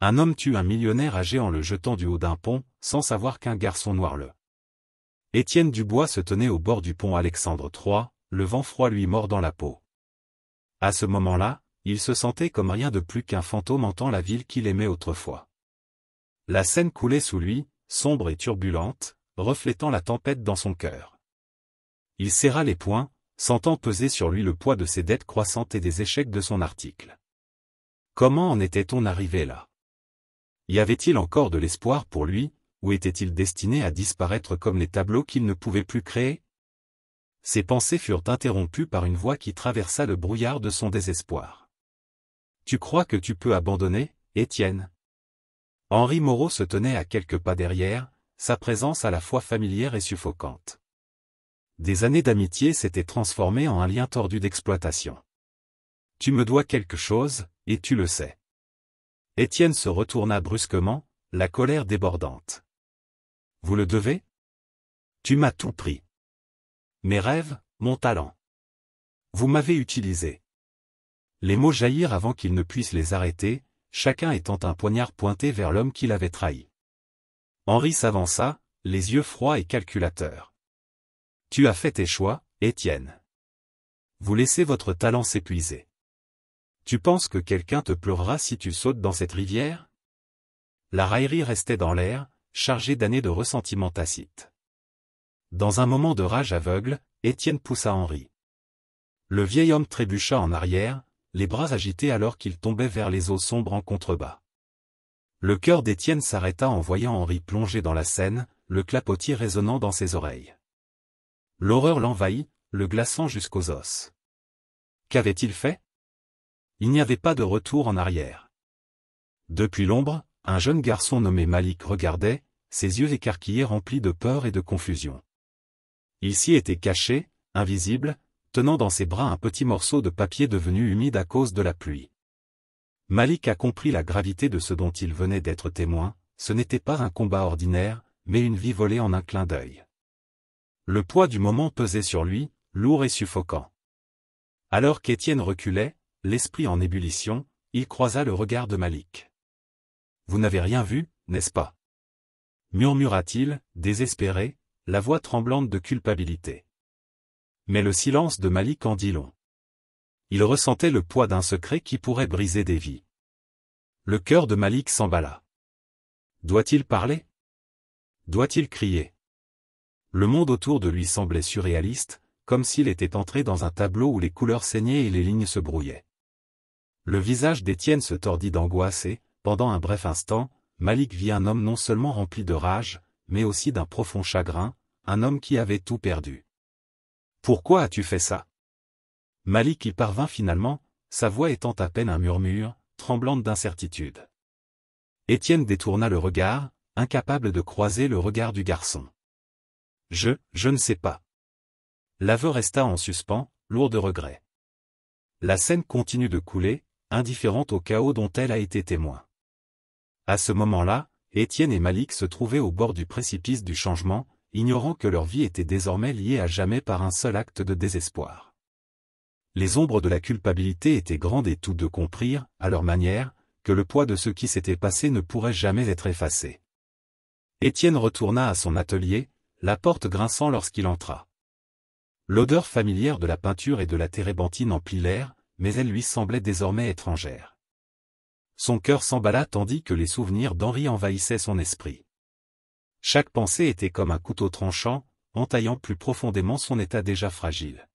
Un homme tue un millionnaire âgé en le jetant du haut d'un pont, sans savoir qu'un garçon noir le. Étienne Dubois se tenait au bord du pont Alexandre III, le vent froid lui mordant la peau. À ce moment-là, il se sentait comme rien de plus qu'un fantôme hantant la ville qu'il aimait autrefois. La Seine coulait sous lui, sombre et turbulente, reflétant la tempête dans son cœur. Il serra les poings, sentant peser sur lui le poids de ses dettes croissantes et des échecs de son article. Comment en était-on arrivé là? Y avait-il encore de l'espoir pour lui, ou était-il destiné à disparaître comme les tableaux qu'il ne pouvait plus créer? Ses pensées furent interrompues par une voix qui traversa le brouillard de son désespoir. « Tu crois que tu peux abandonner, Étienne ?» Henri Moreau se tenait à quelques pas derrière, sa présence à la fois familière et suffocante. Des années d'amitié s'étaient transformées en un lien tordu d'exploitation. « Tu me dois quelque chose, et tu le sais. » Étienne se retourna brusquement, la colère débordante. « Vous le devez? Tu m'as tout pris. Mes rêves, mon talent. Vous m'avez utilisé. » Les mots jaillirent avant qu'il ne puisse les arrêter, chacun étant un poignard pointé vers l'homme qui l'avait trahi. Henri s'avança, les yeux froids et calculateurs. « Tu as fait tes choix, Étienne. Vous laissez votre talent s'épuiser. Tu penses que quelqu'un te pleurera si tu sautes dans cette rivière? » La raillerie restait dans l'air, chargée d'années de ressentiment tacite. Dans un moment de rage aveugle, Étienne poussa Henri. Le vieil homme trébucha en arrière, les bras agités alors qu'il tombait vers les eaux sombres en contrebas. Le cœur d'Étienne s'arrêta en voyant Henri plonger dans la Seine, le clapotis résonnant dans ses oreilles. L'horreur l'envahit, le glaçant jusqu'aux os. Qu'avait-il fait? Il n'y avait pas de retour en arrière. Depuis l'ombre, un jeune garçon nommé Malik regardait, ses yeux écarquillés remplis de peur et de confusion. Il s'y était caché, invisible, tenant dans ses bras un petit morceau de papier devenu humide à cause de la pluie. Malik a compris la gravité de ce dont il venait d'être témoin, ce n'était pas un combat ordinaire, mais une vie volée en un clin d'œil. Le poids du moment pesait sur lui, lourd et suffocant. Alors qu'Étienne reculait, l'esprit en ébullition, il croisa le regard de Malik. « Vous n'avez rien vu, n'est-ce pas » murmura-t-il, désespéré, la voix tremblante de culpabilité. Mais le silence de Malik en dit long. Il ressentait le poids d'un secret qui pourrait briser des vies. Le cœur de Malik s'emballa. Doit-il parler? Doit-il crier? Le monde autour de lui semblait surréaliste, comme s'il était entré dans un tableau où les couleurs saignaient et les lignes se brouillaient. Le visage d'Étienne se tordit d'angoisse et, pendant un bref instant, Malik vit un homme non seulement rempli de rage, mais aussi d'un profond chagrin, un homme qui avait tout perdu. « Pourquoi as-tu fait ça » Malik y parvint finalement, sa voix étant à peine un murmure, tremblante d'incertitude. Étienne détourna le regard, incapable de croiser le regard du garçon. « Je ne sais pas. » L'aveu resta en suspens, lourd de regrets. La Seine continue de couler, indifférente au chaos dont elle a été témoin. À ce moment-là, Étienne et Malik se trouvaient au bord du précipice du changement, ignorant que leur vie était désormais liée à jamais par un seul acte de désespoir. Les ombres de la culpabilité étaient grandes et tous deux comprirent, à leur manière, que le poids de ce qui s'était passé ne pourrait jamais être effacé. Étienne retourna à son atelier, la porte grinçant lorsqu'il entra. L'odeur familière de la peinture et de la térébenthine emplit l'air, mais elle lui semblait désormais étrangère. Son cœur s'emballa tandis que les souvenirs d'Henri envahissaient son esprit. Chaque pensée était comme un couteau tranchant, entaillant plus profondément son état déjà fragile.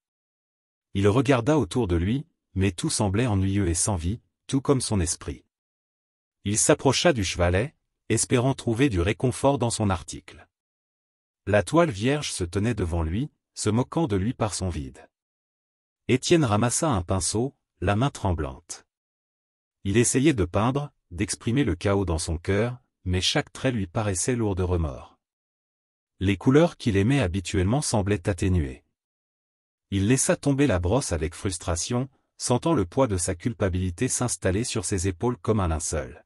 Il regarda autour de lui, mais tout semblait ennuyeux et sans vie, tout comme son esprit. Il s'approcha du chevalet, espérant trouver du réconfort dans son article. La toile vierge se tenait devant lui, se moquant de lui par son vide. Étienne ramassa un pinceau, la main tremblante. Il essayait de peindre, d'exprimer le chaos dans son cœur, mais chaque trait lui paraissait lourd de remords. Les couleurs qu'il aimait habituellement semblaient atténuées. Il laissa tomber la brosse avec frustration, sentant le poids de sa culpabilité s'installer sur ses épaules comme un linceul.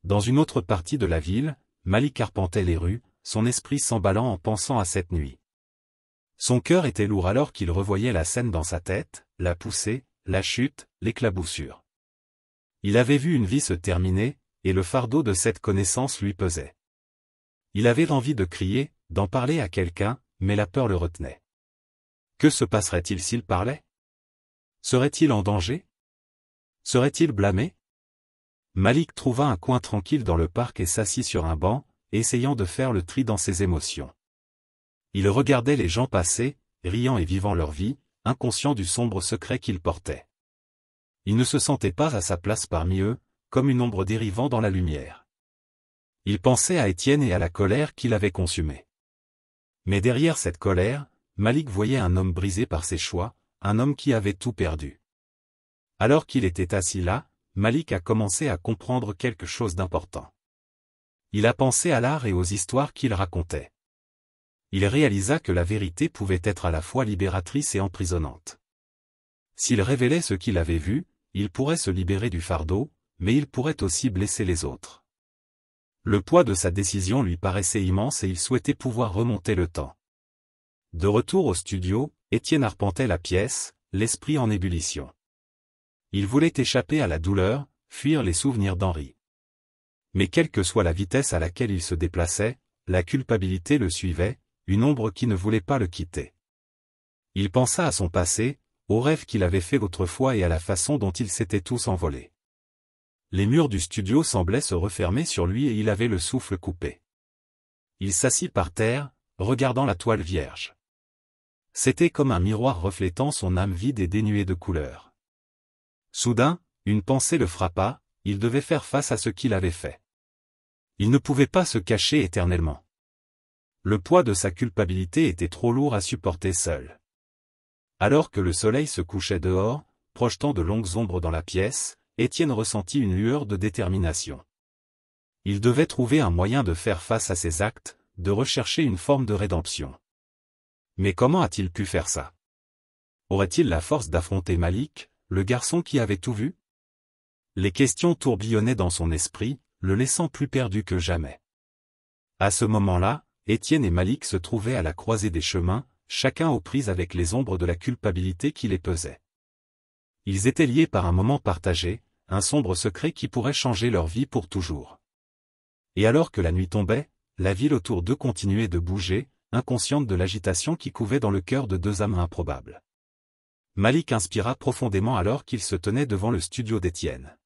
Dans une autre partie de la ville, Malik arpentait les rues, son esprit s'emballant en pensant à cette nuit. Son cœur était lourd alors qu'il revoyait la scène dans sa tête, la poussée, la chute, l'éclaboussure. Il avait vu une vie se terminer, et le fardeau de cette connaissance lui pesait. Il avait envie de crier, d'en parler à quelqu'un, mais la peur le retenait. Que se passerait-il s'il parlait? Serait-il en danger? Serait-il blâmé? Malik trouva un coin tranquille dans le parc et s'assit sur un banc, essayant de faire le tri dans ses émotions. Il regardait les gens passer, riant et vivant leur vie, inconscient du sombre secret qu'ils portaient. Il ne se sentait pas à sa place parmi eux, comme une ombre dérivant dans la lumière. Il pensait à Étienne et à la colère qu'il avait consumée. Mais derrière cette colère, Malik voyait un homme brisé par ses choix, un homme qui avait tout perdu. Alors qu'il était assis là, Malik a commencé à comprendre quelque chose d'important. Il a pensé à l'art et aux histoires qu'il racontait. Il réalisa que la vérité pouvait être à la fois libératrice et emprisonnante. S'il révélait ce qu'il avait vu, il pourrait se libérer du fardeau, mais il pourrait aussi blesser les autres. Le poids de sa décision lui paraissait immense et il souhaitait pouvoir remonter le temps. De retour au studio, Étienne arpentait la pièce, l'esprit en ébullition. Il voulait échapper à la douleur, fuir les souvenirs d'Henri. Mais quelle que soit la vitesse à laquelle il se déplaçait, la culpabilité le suivait, une ombre qui ne voulait pas le quitter. Il pensa à son passé, aux rêves qu'il avait faits autrefois et à la façon dont ils s'étaient tous envolés. Les murs du studio semblaient se refermer sur lui et il avait le souffle coupé. Il s'assit par terre, regardant la toile vierge. C'était comme un miroir reflétant son âme vide et dénuée de couleur. Soudain, une pensée le frappa, il devait faire face à ce qu'il avait fait. Il ne pouvait pas se cacher éternellement. Le poids de sa culpabilité était trop lourd à supporter seul. Alors que le soleil se couchait dehors, projetant de longues ombres dans la pièce, Étienne ressentit une lueur de détermination. Il devait trouver un moyen de faire face à ses actes, de rechercher une forme de rédemption. Mais comment a-t-il pu faire ça? Aurait-il la force d'affronter Malik, le garçon qui avait tout vu? Les questions tourbillonnaient dans son esprit, le laissant plus perdu que jamais. À ce moment-là, Étienne et Malik se trouvaient à la croisée des chemins, chacun aux prises avec les ombres de la culpabilité qui les pesait. Ils étaient liés par un moment partagé, un sombre secret qui pourrait changer leur vie pour toujours. Et alors que la nuit tombait, la ville autour d'eux continuait de bouger, inconsciente de l'agitation qui couvait dans le cœur de deux âmes improbables. Malik inspira profondément alors qu'il se tenait devant le studio d'Étienne.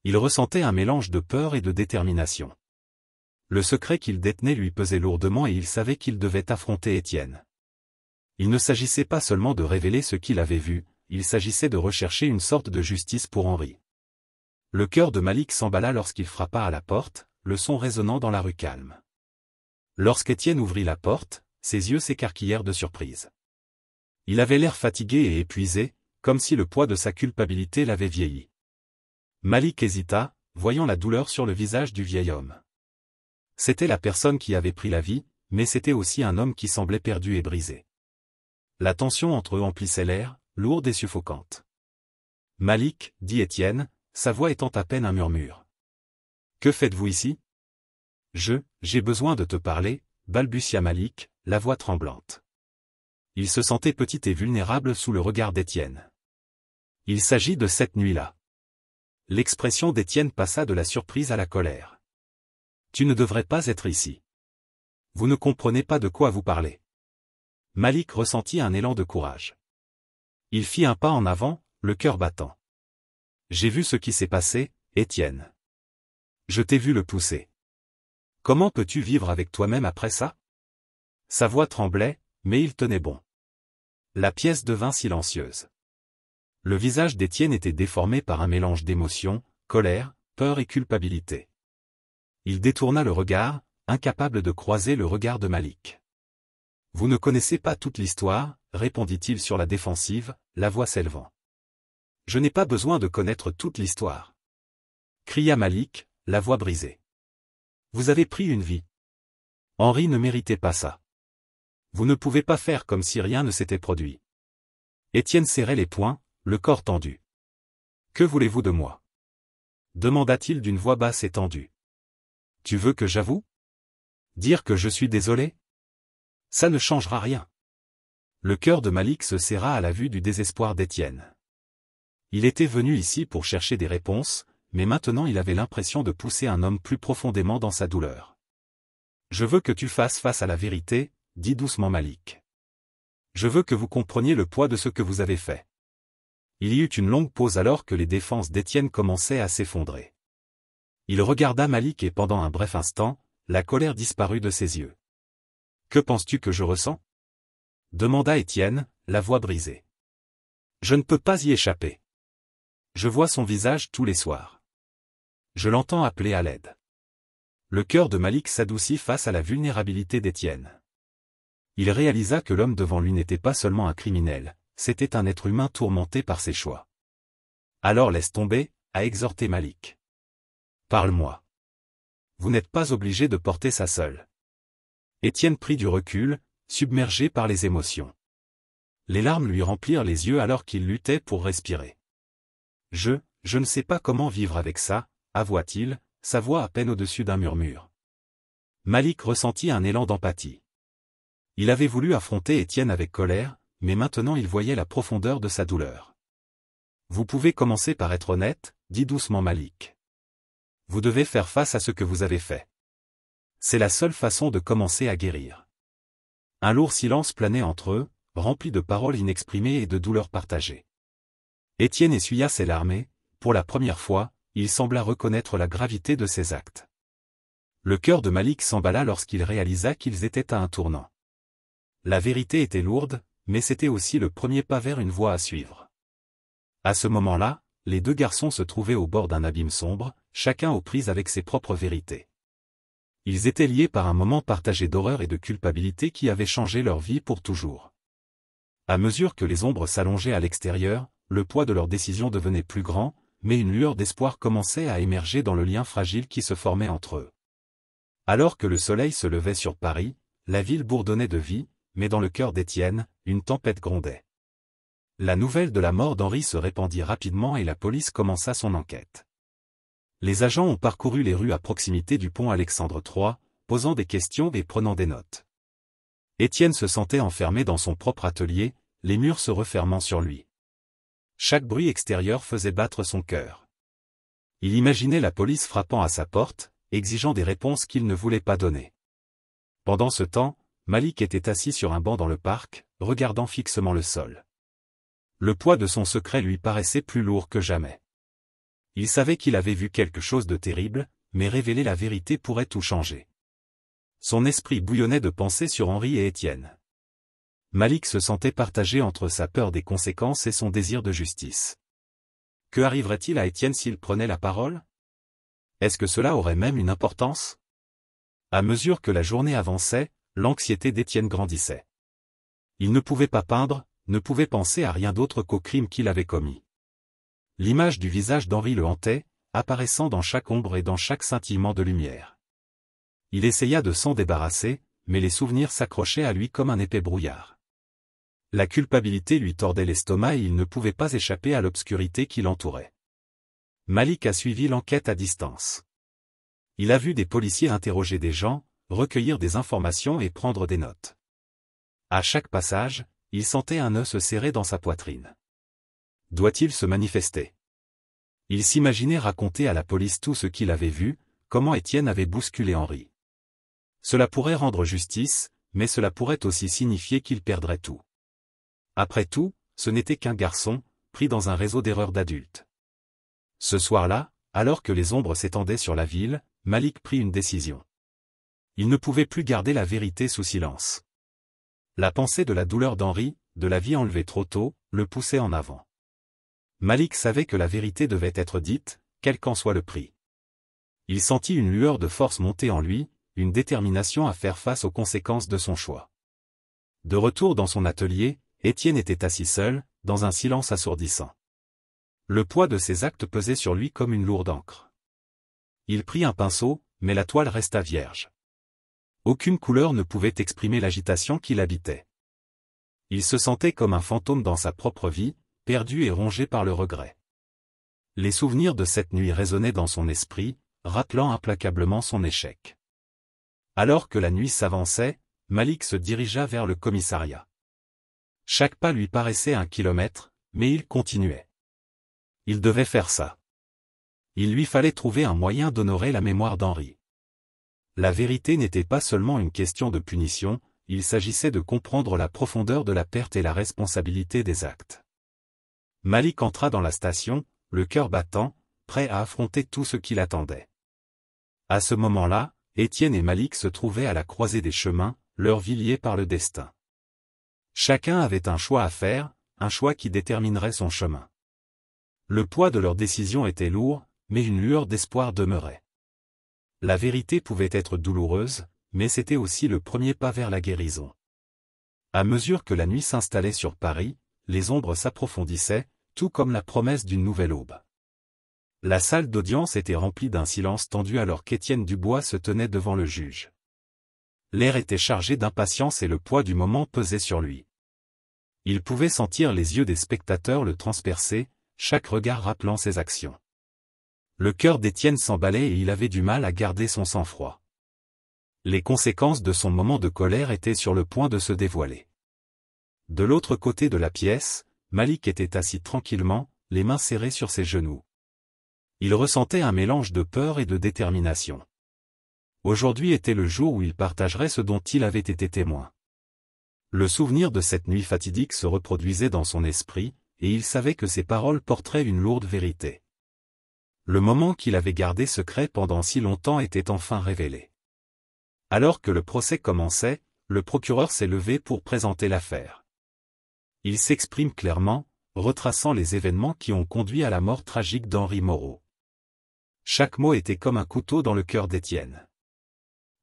Il ressentait un mélange de peur et de détermination. Le secret qu'il détenait lui pesait lourdement et il savait qu'il devait affronter Étienne. Il ne s'agissait pas seulement de révéler ce qu'il avait vu, il s'agissait de rechercher une sorte de justice pour Henri. Le cœur de Malik s'emballa lorsqu'il frappa à la porte, le son résonnant dans la rue calme. Lorsqu'Étienne ouvrit la porte, ses yeux s'écarquillèrent de surprise. Il avait l'air fatigué et épuisé, comme si le poids de sa culpabilité l'avait vieilli. Malik hésita, voyant la douleur sur le visage du vieil homme. C'était la personne qui avait pris la vie, mais c'était aussi un homme qui semblait perdu et brisé. La tension entre eux emplissait l'air, lourde et suffocante. « Malik, dit Étienne, sa voix étant à peine un murmure. Que faites-vous ici? J'ai besoin de te parler, balbutia Malik, la voix tremblante. Il se sentait petit et vulnérable sous le regard d'Étienne. Il s'agit de cette nuit-là. L'expression d'Étienne passa de la surprise à la colère. Tu ne devrais pas être ici. Vous ne comprenez pas de quoi vous parlez. Malik ressentit un élan de courage. Il fit un pas en avant, le cœur battant. J'ai vu ce qui s'est passé, Étienne. Je t'ai vu le pousser. Comment peux-tu vivre avec toi-même après ça? Sa voix tremblait, mais il tenait bon. La pièce devint silencieuse. Le visage d'Étienne était déformé par un mélange d'émotions, colère, peur et culpabilité. Il détourna le regard, incapable de croiser le regard de Malik. Vous ne connaissez pas toute l'histoire, répondit-il sur la défensive, la voix s'élevant. Je n'ai pas besoin de connaître toute l'histoire. Cria Malik, la voix brisée. Vous avez pris une vie. Henri ne méritait pas ça. Vous ne pouvez pas faire comme si rien ne s'était produit. Étienne serrait les poings, le corps tendu. Que voulez-vous de moi? Demanda-t-il d'une voix basse et tendue. Tu veux que j'avoue? Dire que je suis désolé? Ça ne changera rien. Le cœur de Malik se serra à la vue du désespoir d'Étienne. Il était venu ici pour chercher des réponses, mais maintenant il avait l'impression de pousser un homme plus profondément dans sa douleur. « Je veux que tu fasses face à la vérité, » dit doucement Malik. « Je veux que vous compreniez le poids de ce que vous avez fait. » Il y eut une longue pause alors que les défenses d'Étienne commençaient à s'effondrer. Il regarda Malik et pendant un bref instant, la colère disparut de ses yeux. « Que penses-tu que je ressens » demanda Étienne, la voix brisée. « Je ne peux pas y échapper. Je vois son visage tous les soirs. Je l'entends appeler à l'aide. » Le cœur de Malik s'adoucit face à la vulnérabilité d'Étienne. Il réalisa que l'homme devant lui n'était pas seulement un criminel, c'était un être humain tourmenté par ses choix. « Alors laisse tomber » a exhorté Malik. « Parle-moi. Vous n'êtes pas obligé de porter ça seul. » Étienne prit du recul, submergé par les émotions. Les larmes lui remplirent les yeux alors qu'il luttait pour respirer. « Je ne sais pas comment vivre avec ça, » avoua-t-il, sa voix à peine au-dessus d'un murmure. Malik ressentit un élan d'empathie. Il avait voulu affronter Étienne avec colère, mais maintenant il voyait la profondeur de sa douleur. « Vous pouvez commencer par être honnête, » dit doucement Malik. « Vous devez faire face à ce que vous avez fait. C'est la seule façon de commencer à guérir. » Un lourd silence planait entre eux, rempli de paroles inexprimées et de douleurs partagées. Étienne essuya ses larmes et, pour la première fois, il sembla reconnaître la gravité de ses actes. Le cœur de Malik s'emballa lorsqu'il réalisa qu'ils étaient à un tournant. La vérité était lourde, mais c'était aussi le premier pas vers une voie à suivre. À ce moment-là, les deux garçons se trouvaient au bord d'un abîme sombre, chacun aux prises avec ses propres vérités. Ils étaient liés par un moment partagé d'horreur et de culpabilité qui avait changé leur vie pour toujours. À mesure que les ombres s'allongeaient à l'extérieur, le poids de leurs décisions devenait plus grand, mais une lueur d'espoir commençait à émerger dans le lien fragile qui se formait entre eux. Alors que le soleil se levait sur Paris, la ville bourdonnait de vie, mais dans le cœur d'Étienne, une tempête grondait. La nouvelle de la mort d'Henri se répandit rapidement et la police commença son enquête. Les agents ont parcouru les rues à proximité du pont Alexandre III, posant des questions et prenant des notes. Étienne se sentait enfermé dans son propre atelier, les murs se refermant sur lui. Chaque bruit extérieur faisait battre son cœur. Il imaginait la police frappant à sa porte, exigeant des réponses qu'il ne voulait pas donner. Pendant ce temps, Malik était assis sur un banc dans le parc, regardant fixement le sol. Le poids de son secret lui paraissait plus lourd que jamais. Il savait qu'il avait vu quelque chose de terrible, mais révéler la vérité pourrait tout changer. Son esprit bouillonnait de pensées sur Henri et Étienne. Malik se sentait partagé entre sa peur des conséquences et son désir de justice. Que arriverait-il à Étienne s'il prenait la parole? Est-ce que cela aurait même une importance? À mesure que la journée avançait, l'anxiété d'Étienne grandissait. Il ne pouvait pas peindre, ne pouvait penser à rien d'autre qu'au crime qu'il avait commis. L'image du visage d'Henri le hantait, apparaissant dans chaque ombre et dans chaque scintillement de lumière. Il essaya de s'en débarrasser, mais les souvenirs s'accrochaient à lui comme un épais brouillard. La culpabilité lui tordait l'estomac et il ne pouvait pas échapper à l'obscurité qui l'entourait. Malik a suivi l'enquête à distance. Il a vu des policiers interroger des gens, recueillir des informations et prendre des notes. À chaque passage, il sentait un nœud se serrer dans sa poitrine. Doit-il se manifester? Il s'imaginait raconter à la police tout ce qu'il avait vu, comment Étienne avait bousculé Henri. Cela pourrait rendre justice, mais cela pourrait aussi signifier qu'il perdrait tout. Après tout, ce n'était qu'un garçon, pris dans un réseau d'erreurs d'adultes. Ce soir-là, alors que les ombres s'étendaient sur la ville, Malik prit une décision. Il ne pouvait plus garder la vérité sous silence. La pensée de la douleur d'Henri, de la vie enlevée trop tôt, le poussait en avant. Malik savait que la vérité devait être dite, quel qu'en soit le prix. Il sentit une lueur de force monter en lui, une détermination à faire face aux conséquences de son choix. De retour dans son atelier, Étienne était assis seul, dans un silence assourdissant. Le poids de ses actes pesait sur lui comme une lourde encre. Il prit un pinceau, mais la toile resta vierge. Aucune couleur ne pouvait exprimer l'agitation qui l'habitait. Il se sentait comme un fantôme dans sa propre vie, perdu et rongé par le regret. Les souvenirs de cette nuit résonnaient dans son esprit, rappelant implacablement son échec. Alors que la nuit s'avançait, Malik se dirigea vers le commissariat. Chaque pas lui paraissait 1 kilomètre, mais il continuait. Il devait faire ça. Il lui fallait trouver un moyen d'honorer la mémoire d'Henri. La vérité n'était pas seulement une question de punition, il s'agissait de comprendre la profondeur de la perte et la responsabilité des actes. Malik entra dans la station, le cœur battant, prêt à affronter tout ce qui l'attendait. À ce moment-là, Étienne et Malik se trouvaient à la croisée des chemins, leur vie liée par le destin. Chacun avait un choix à faire, un choix qui déterminerait son chemin. Le poids de leur décision était lourd, mais une lueur d'espoir demeurait. La vérité pouvait être douloureuse, mais c'était aussi le premier pas vers la guérison. À mesure que la nuit s'installait sur Paris, les ombres s'approfondissaient, tout comme la promesse d'une nouvelle aube. La salle d'audience était remplie d'un silence tendu alors qu'Étienne Dubois se tenait devant le juge. L'air était chargé d'impatience et le poids du moment pesait sur lui. Il pouvait sentir les yeux des spectateurs le transpercer, chaque regard rappelant ses actions. Le cœur d'Étienne s'emballait et il avait du mal à garder son sang-froid. Les conséquences de son moment de colère étaient sur le point de se dévoiler. De l'autre côté de la pièce, Malik était assis tranquillement, les mains serrées sur ses genoux. Il ressentait un mélange de peur et de détermination. Aujourd'hui était le jour où il partagerait ce dont il avait été témoin. Le souvenir de cette nuit fatidique se reproduisait dans son esprit, et il savait que ses paroles porteraient une lourde vérité. Le moment qu'il avait gardé secret pendant si longtemps était enfin révélé. Alors que le procès commençait, le procureur s'est levé pour présenter l'affaire. Il s'exprime clairement, retraçant les événements qui ont conduit à la mort tragique d'Henri Moreau. Chaque mot était comme un couteau dans le cœur d'Étienne.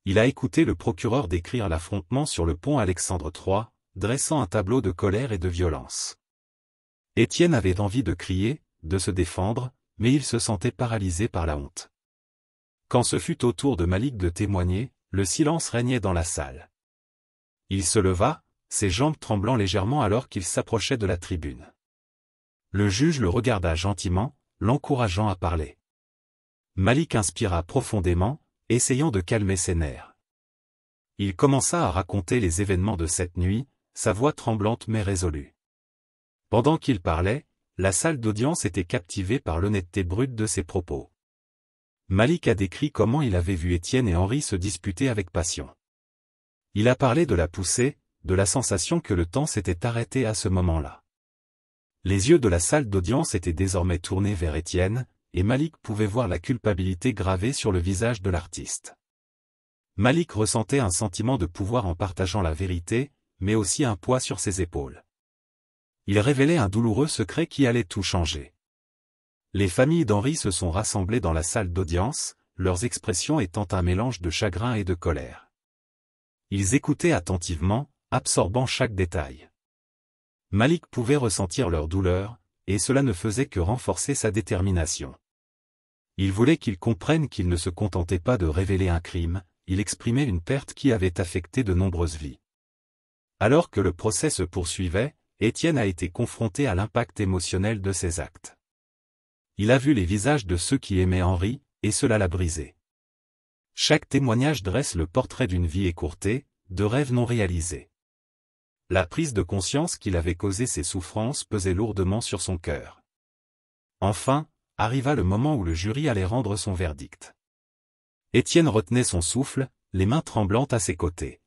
Il a écouté le procureur décrire l'affrontement sur le pont Alexandre III, dressant un tableau de colère et de violence. Étienne avait envie de crier, de se défendre, mais il se sentait paralysé par la honte. Quand ce fut au tour de Malik de témoigner, le silence régnait dans la salle. Il se leva, ses jambes tremblant légèrement alors qu'il s'approchait de la tribune. Le juge le regarda gentiment, l'encourageant à parler. Malik inspira profondément, essayant de calmer ses nerfs. Il commença à raconter les événements de cette nuit, sa voix tremblante mais résolue. Pendant qu'il parlait, la salle d'audience était captivée par l'honnêteté brute de ses propos. Malik a décrit comment il avait vu Étienne et Henri se disputer avec passion. Il a parlé de la poussée, de la sensation que le temps s'était arrêté à ce moment-là. Les yeux de la salle d'audience étaient désormais tournés vers Étienne, et Malik pouvait voir la culpabilité gravée sur le visage de l'artiste. Malik ressentait un sentiment de pouvoir en partageant la vérité, mais aussi un poids sur ses épaules. Il révélait un douloureux secret qui allait tout changer. Les familles d'Henri se sont rassemblées dans la salle d'audience, leurs expressions étant un mélange de chagrin et de colère. Ils écoutaient attentivement, absorbant chaque détail. Malik pouvait ressentir leur douleur, et cela ne faisait que renforcer sa détermination. Il voulait qu'ils comprennent qu'il ne se contentait pas de révéler un crime, il exprimait une perte qui avait affecté de nombreuses vies. Alors que le procès se poursuivait, Étienne a été confronté à l'impact émotionnel de ses actes. Il a vu les visages de ceux qui aimaient Henri, et cela l'a brisé. Chaque témoignage dresse le portrait d'une vie écourtée, de rêves non réalisés. La prise de conscience qu'il avait causé ces souffrances pesait lourdement sur son cœur. Enfin, arriva le moment où le jury allait rendre son verdict. Étienne retenait son souffle, les mains tremblantes à ses côtés.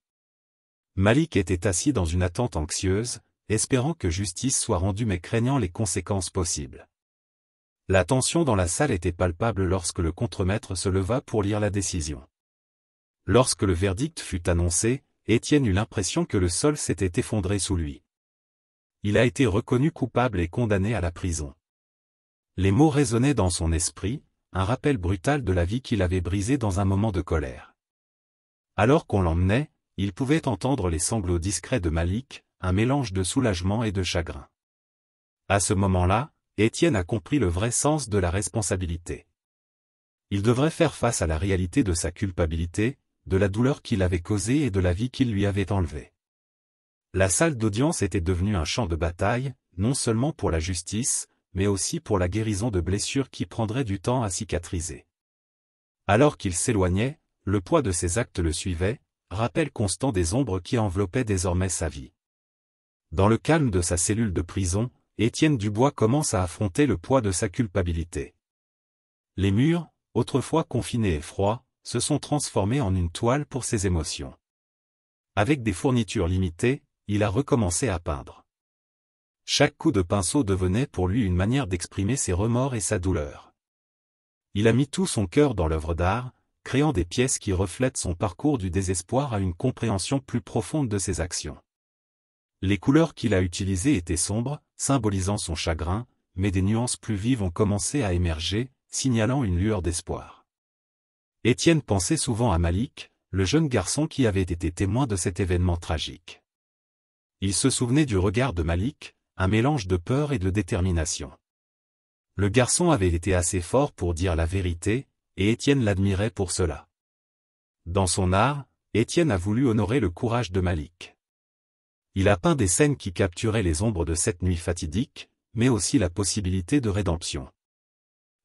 Malik était assis dans une attente anxieuse, espérant que justice soit rendue mais craignant les conséquences possibles. La tension dans la salle était palpable lorsque le contremaître se leva pour lire la décision. Lorsque le verdict fut annoncé, Étienne eut l'impression que le sol s'était effondré sous lui. Il a été reconnu coupable et condamné à la prison. Les mots résonnaient dans son esprit, un rappel brutal de la vie qu'il avait brisée dans un moment de colère. Alors qu'on l'emmenait, il pouvait entendre les sanglots discrets de Malik, un mélange de soulagement et de chagrin. À ce moment-là, Étienne a compris le vrai sens de la responsabilité. Il devrait faire face à la réalité de sa culpabilité, de la douleur qu'il avait causée et de la vie qu'il lui avait enlevée. La salle d'audience était devenue un champ de bataille, non seulement pour la justice, mais aussi pour la guérison de blessures qui prendraient du temps à cicatriser. Alors qu'il s'éloignait, le poids de ses actes le suivait, rappel constant des ombres qui enveloppaient désormais sa vie. Dans le calme de sa cellule de prison, Étienne Dubois commence à affronter le poids de sa culpabilité. Les murs, autrefois confinés et froids, se sont transformés en une toile pour ses émotions. Avec des fournitures limitées, il a recommencé à peindre. Chaque coup de pinceau devenait pour lui une manière d'exprimer ses remords et sa douleur. Il a mis tout son cœur dans l'œuvre d'art, créant des pièces qui reflètent son parcours du désespoir à une compréhension plus profonde de ses actions. Les couleurs qu'il a utilisées étaient sombres, symbolisant son chagrin, mais des nuances plus vives ont commencé à émerger, signalant une lueur d'espoir. Étienne pensait souvent à Malik, le jeune garçon qui avait été témoin de cet événement tragique. Il se souvenait du regard de Malik, un mélange de peur et de détermination. Le garçon avait été assez fort pour dire la vérité, et Étienne l'admirait pour cela. Dans son art, Étienne a voulu honorer le courage de Malik. Il a peint des scènes qui capturaient les ombres de cette nuit fatidique, mais aussi la possibilité de rédemption.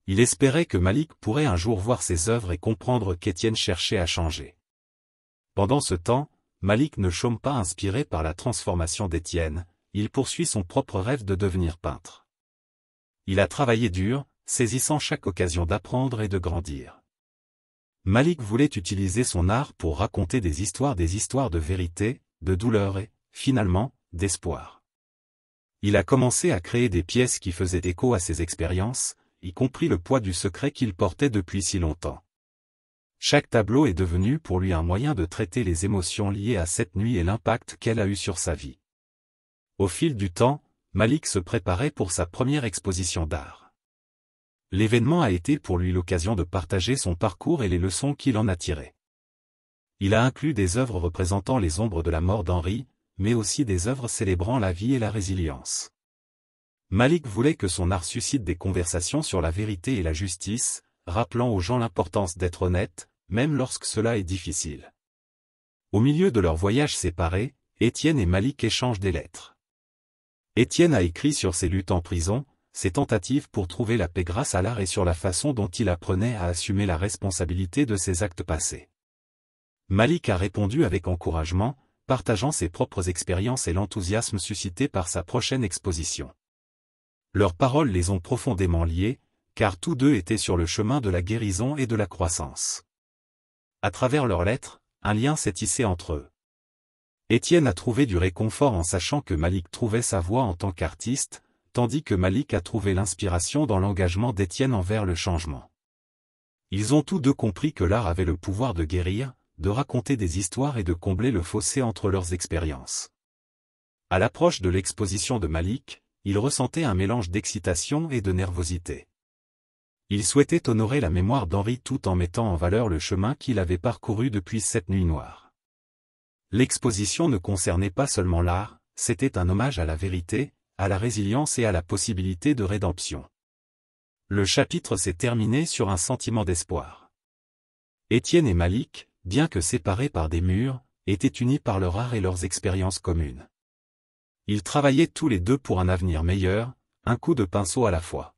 Il espérait que Malik pourrait un jour voir ses œuvres et comprendre qu'Étienne cherchait à changer. Pendant ce temps, Malik ne chôme pas inspiré par la transformation d'Étienne, il poursuit son propre rêve de devenir peintre. Il a travaillé dur, saisissant chaque occasion d'apprendre et de grandir. Malik voulait utiliser son art pour raconter des histoires de vérité, de douleur et, finalement, d'espoir. Il a commencé à créer des pièces qui faisaient écho à ses expériences, y compris le poids du secret qu'il portait depuis si longtemps. Chaque tableau est devenu pour lui un moyen de traiter les émotions liées à cette nuit et l'impact qu'elle a eu sur sa vie. Au fil du temps, Malik se préparait pour sa première exposition d'art. L'événement a été pour lui l'occasion de partager son parcours et les leçons qu'il en a tirées. Il a inclus des œuvres représentant les ombres de la mort d'Henri, mais aussi des œuvres célébrant la vie et la résilience. Malik voulait que son art suscite des conversations sur la vérité et la justice, rappelant aux gens l'importance d'être honnête, même lorsque cela est difficile. Au milieu de leur voyage séparés, Étienne et Malik échangent des lettres. Étienne a écrit sur ses luttes en prison, ses tentatives pour trouver la paix grâce à l'art et sur la façon dont il apprenait à assumer la responsabilité de ses actes passés. Malik a répondu avec encouragement, partageant ses propres expériences et l'enthousiasme suscité par sa prochaine exposition. Leurs paroles les ont profondément liés, car tous deux étaient sur le chemin de la guérison et de la croissance. À travers leurs lettres, un lien s'est tissé entre eux. Étienne a trouvé du réconfort en sachant que Malik trouvait sa voie en tant qu'artiste, tandis que Malik a trouvé l'inspiration dans l'engagement d'Étienne envers le changement. Ils ont tous deux compris que l'art avait le pouvoir de guérir, de raconter des histoires et de combler le fossé entre leurs expériences. À l'approche de l'exposition de Malik, il ressentait un mélange d'excitation et de nervosité. Il souhaitait honorer la mémoire d'Henri tout en mettant en valeur le chemin qu'il avait parcouru depuis cette nuit noire. L'exposition ne concernait pas seulement l'art, c'était un hommage à la vérité, à la résilience et à la possibilité de rédemption. Le chapitre s'est terminé sur un sentiment d'espoir. Étienne et Malik, bien que séparés par des murs, étaient unis par leur art et leurs expériences communes. Ils travaillaient tous les deux pour un avenir meilleur, un coup de pinceau à la fois.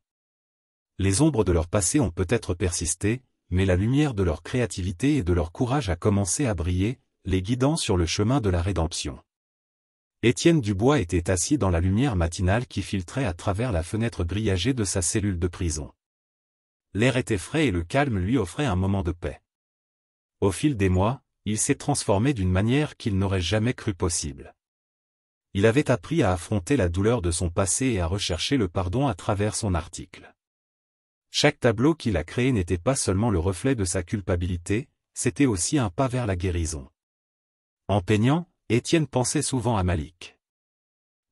Les ombres de leur passé ont peut-être persisté, mais la lumière de leur créativité et de leur courage a commencé à briller, les guidant sur le chemin de la rédemption. Étienne Dubois était assis dans la lumière matinale qui filtrait à travers la fenêtre grillagée de sa cellule de prison. L'air était frais et le calme lui offrait un moment de paix. Au fil des mois, il s'est transformé d'une manière qu'il n'aurait jamais cru possible. Il avait appris à affronter la douleur de son passé et à rechercher le pardon à travers son article. Chaque tableau qu'il a créé n'était pas seulement le reflet de sa culpabilité, c'était aussi un pas vers la guérison. En peignant, Étienne pensait souvent à Malik.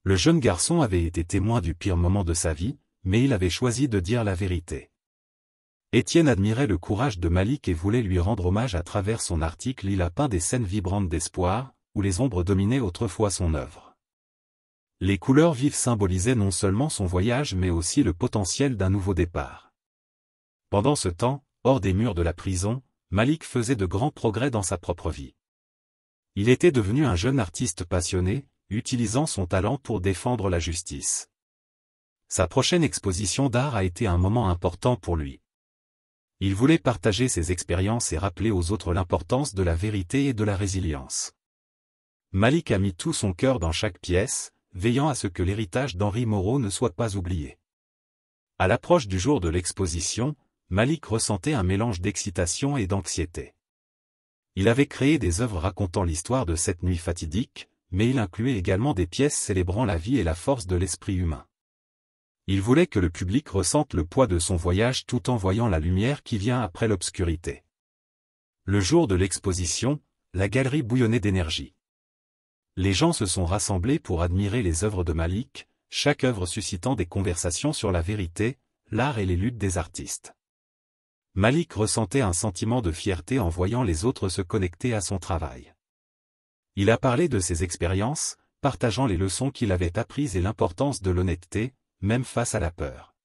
Le jeune garçon avait été témoin du pire moment de sa vie, mais il avait choisi de dire la vérité. Étienne admirait le courage de Malik et voulait lui rendre hommage à travers son article. Il a peint des scènes vibrantes d'espoir, où les ombres dominaient autrefois son œuvre. Les couleurs vives symbolisaient non seulement son voyage mais aussi le potentiel d'un nouveau départ. Pendant ce temps, hors des murs de la prison, Malik faisait de grands progrès dans sa propre vie. Il était devenu un jeune artiste passionné, utilisant son talent pour défendre la justice. Sa prochaine exposition d'art a été un moment important pour lui. Il voulait partager ses expériences et rappeler aux autres l'importance de la vérité et de la résilience. Malik a mis tout son cœur dans chaque pièce, veillant à ce que l'héritage d'Henri Moreau ne soit pas oublié. À l'approche du jour de l'exposition, Malik ressentait un mélange d'excitation et d'anxiété. Il avait créé des œuvres racontant l'histoire de cette nuit fatidique, mais il incluait également des pièces célébrant la vie et la force de l'esprit humain. Il voulait que le public ressente le poids de son voyage tout en voyant la lumière qui vient après l'obscurité. Le jour de l'exposition, la galerie bouillonnait d'énergie. Les gens se sont rassemblés pour admirer les œuvres de Malik, chaque œuvre suscitant des conversations sur la vérité, l'art et les luttes des artistes. Malik ressentait un sentiment de fierté en voyant les autres se connecter à son travail. Il a parlé de ses expériences, partageant les leçons qu'il avait apprises et l'importance de l'honnêteté, même face à la peur.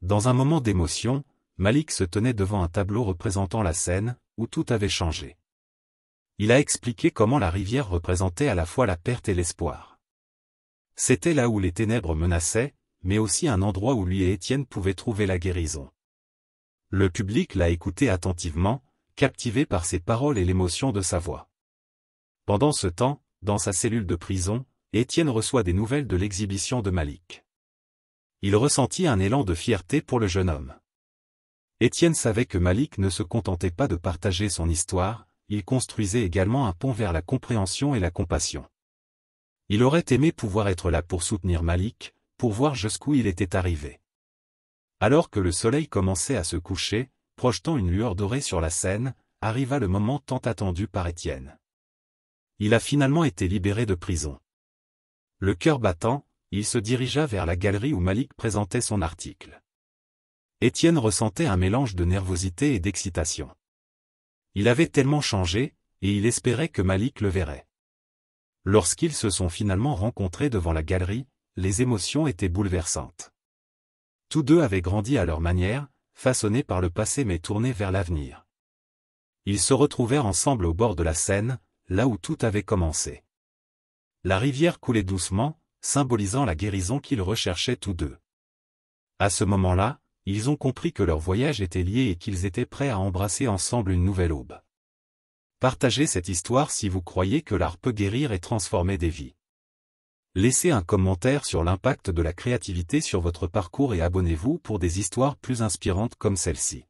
Dans un moment d'émotion, Malik se tenait devant un tableau représentant la scène, où tout avait changé. Il a expliqué comment la rivière représentait à la fois la perte et l'espoir. C'était là où les ténèbres menaçaient, mais aussi un endroit où lui et Étienne pouvaient trouver la guérison. Le public l'a écouté attentivement, captivé par ses paroles et l'émotion de sa voix. Pendant ce temps, dans sa cellule de prison, Étienne reçoit des nouvelles de l'exhibition de Malik. Il ressentit un élan de fierté pour le jeune homme. Étienne savait que Malik ne se contentait pas de partager son histoire, il construisait également un pont vers la compréhension et la compassion. Il aurait aimé pouvoir être là pour soutenir Malik, pour voir jusqu'où il était arrivé. Alors que le soleil commençait à se coucher, projetant une lueur dorée sur la scène, arriva le moment tant attendu par Étienne. Il a finalement été libéré de prison. Le cœur battant, il se dirigea vers la galerie où Malik présentait son article. Étienne ressentait un mélange de nervosité et d'excitation. Il avait tellement changé, et il espérait que Malik le verrait. Lorsqu'ils se sont finalement rencontrés devant la galerie, les émotions étaient bouleversantes. Tous deux avaient grandi à leur manière, façonnés par le passé mais tournés vers l'avenir. Ils se retrouvèrent ensemble au bord de la Seine, là où tout avait commencé. La rivière coulait doucement, symbolisant la guérison qu'ils recherchaient tous deux. À ce moment-là, ils ont compris que leur voyage était lié et qu'ils étaient prêts à embrasser ensemble une nouvelle aube. Partagez cette histoire si vous croyez que l'art peut guérir et transformer des vies. Laissez un commentaire sur l'impact de la créativité sur votre parcours et abonnez-vous pour des histoires plus inspirantes comme celle-ci.